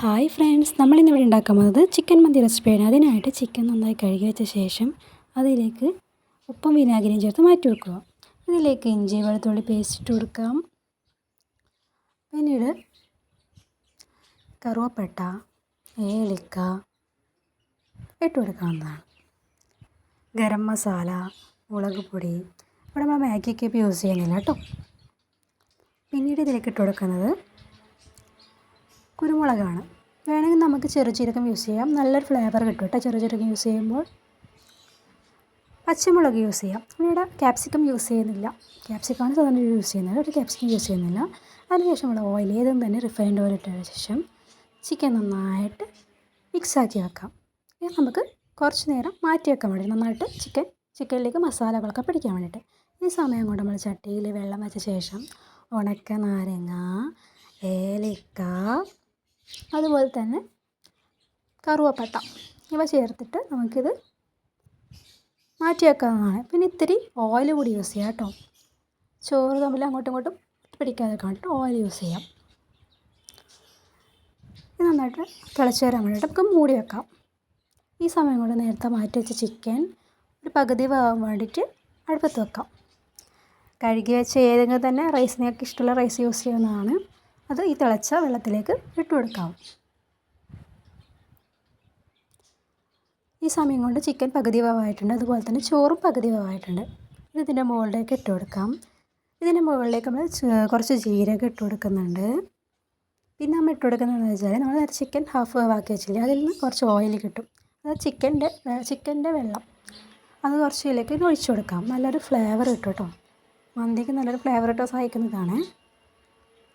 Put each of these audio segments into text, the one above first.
Hi friends, നമ്മളിന്നിവിടെ ഉണ്ടാക്കാൻ പോകുന്നത് chicken മന്തി റെസിപ്പിയാണ്. അതിനായിട്ട് ചിക്കൻ നന്നായി കഴുകി വെച്ച ശേഷം അതിലേക്ക് ഉപ്പും വിനാഗിരിയും ചേർത്ത് മാറ്റി വെക്കുക. ഇതിലേക്ക് ഇഞ്ചി വെളുത്തുള്ളി പേസ്റ്റ് ഇട്ട് കൊടുക്കാം. പിന്നീട് കറുവപ്പട്ട, ഏലക്ക ഇട്ട് കൊടുക്കാവുന്നതാണ്. ഗരം മസാല, മുളക് പൊടി, ഇവിടെ നമ്മൾ മാഗി ക്യൂബ് യൂസ് ചെയ്യുന്നില്ല കേട്ടോ. പിന്നീട് ഇതിലേക്ക് ഇട്ട് കൊടുക്കുന്നത് കുരുമുളകാണ്. വേണമെങ്കിൽ നമുക്ക് ചെറുജീരകം യൂസ് ചെയ്യാം, നല്ലൊരു ഫ്ലേവർ കിട്ടും കേട്ടോ ചെറുജീരകം യൂസ് ചെയ്യുമ്പോൾ. പച്ചമുളക് യൂസ് ചെയ്യാം. ഇവിടെ ക്യാപ്സിക്കം യൂസ് ചെയ്യുന്നില്ല, ക്യാപ്സിക്കമാണ് സാധാരണ യൂസ് ചെയ്യുന്നത്, ഒരു ക്യാപ്സിക്കം യൂസ് ചെയ്യുന്നില്ല. അതിനുശേഷം നമ്മൾ ഓയിൽ ഏതും തന്നെ റിഫൈൻഡ് ഓയിൽ ഇട്ടതിന് ശേഷം ചിക്കൻ നന്നായിട്ട് മിക്സാക്കി വെക്കാം. ഇത് നമുക്ക് കുറച്ച് നേരം മാറ്റി വെക്കാൻ വേണ്ടി, നന്നായിട്ട് ചിക്കനിലേക്ക് മസാലകളൊക്കെ പിടിക്കാൻ വേണ്ടിയിട്ട്. ഈ സമയം കൊണ്ട് നമ്മൾ ചട്ടിയിൽ വെള്ളം വെച്ച ശേഷം ഉണക്ക നാരങ്ങ, ഏലക്ക, അതുപോലെ തന്നെ കറുവപ്പട്ട ഇവ ചേർത്തിട്ട് നമുക്കിത് മാറ്റി വെക്കാവുന്നതാണ്. പിന്നെ ഇത്തിരി ഓയിൽ കൂടി യൂസ് ചെയ്യാം കേട്ടോ, ചോറ് തമ്മിൽ അങ്ങോട്ടും ഇങ്ങോട്ടും പിടിക്കാതെ കണ്ടിട്ട് ഓയിൽ യൂസ് ചെയ്യാം. ഇത് നന്നായിട്ട് തിളച്ച് വരാൻ വേണ്ടിയിട്ട് നമുക്ക് മൂടി വെക്കാം. ഈ സമയം കൊണ്ട് നേരത്തെ മാറ്റി വെച്ച ചിക്കൻ ഒരു പകുതി വേവാൻ വേണ്ടിയിട്ട് അടുപ്പത്ത് വെക്കാം. കഴുകി വെച്ച ഏതെങ്കിലും തന്നെ റൈസ്, നിങ്ങൾക്ക് ഇഷ്ടമുള്ള റൈസ് യൂസ് ചെയ്യുന്നതാണ്. അത് ഈ തിളച്ച വെള്ളത്തിലേക്ക് ഇട്ട് കൊടുക്കാം. ഈ സമയം കൊണ്ട് ചിക്കൻ പകുതി വേവായിട്ടുണ്ട്, അതുപോലെ തന്നെ ചോറും പകുതി വേവായിട്ടുണ്ട്. ഇത് ഇതിൻ്റെ മുകളിലേക്ക് ഇട്ട് കൊടുക്കാം. ഇതിൻ്റെ മുകളിലേക്ക് നമ്മൾ കുറച്ച് ജീരകം ഇട്ട് കൊടുക്കുന്നുണ്ട്. പിന്നെ നമ്മൾ ഇട്ട് കൊടുക്കുന്നതെന്ന് വെച്ചാൽ നമ്മൾ ചിക്കൻ ഹാഫ് വേവാക്കി വെച്ചില്ലേ, അതിൽ നിന്ന് കുറച്ച് ഓയിൽ കിട്ടും. അത് ചിക്കൻ്റെ വെള്ളം അത് കുറച്ച് ഇതിലേക്ക് ഒഴിച്ചു കൊടുക്കാം. നല്ലൊരു ഫ്ലേവർ കിട്ടും കേട്ടോ, മന്തിക്ക് നല്ലൊരു ഫ്ലേവർ കിട്ടാൻ സഹായിക്കുന്നതാണ്.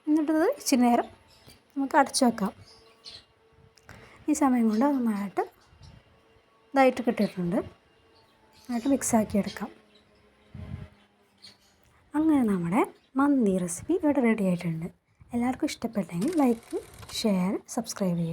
എന്നിട്ടത് ഇച്ചിരി നേരം നമുക്ക് അടച്ചു വെക്കാം. ഈ സമയം കൊണ്ട് നന്നായിട്ട് ഇതായിട്ട് കിട്ടിയിട്ടുണ്ട്, നന്നായിട്ട് മിക്സാക്കി എടുക്കാം. അങ്ങനെ നമ്മുടെ മന്തി റെസിപ്പി ഇവിടെ റെഡി ആയിട്ടുണ്ട്. എല്ലാവർക്കും ഇഷ്ടപ്പെട്ടെങ്കിൽ ലൈക്ക്, ഷെയർ, സബ്സ്ക്രൈബ് ചെയ്യുക.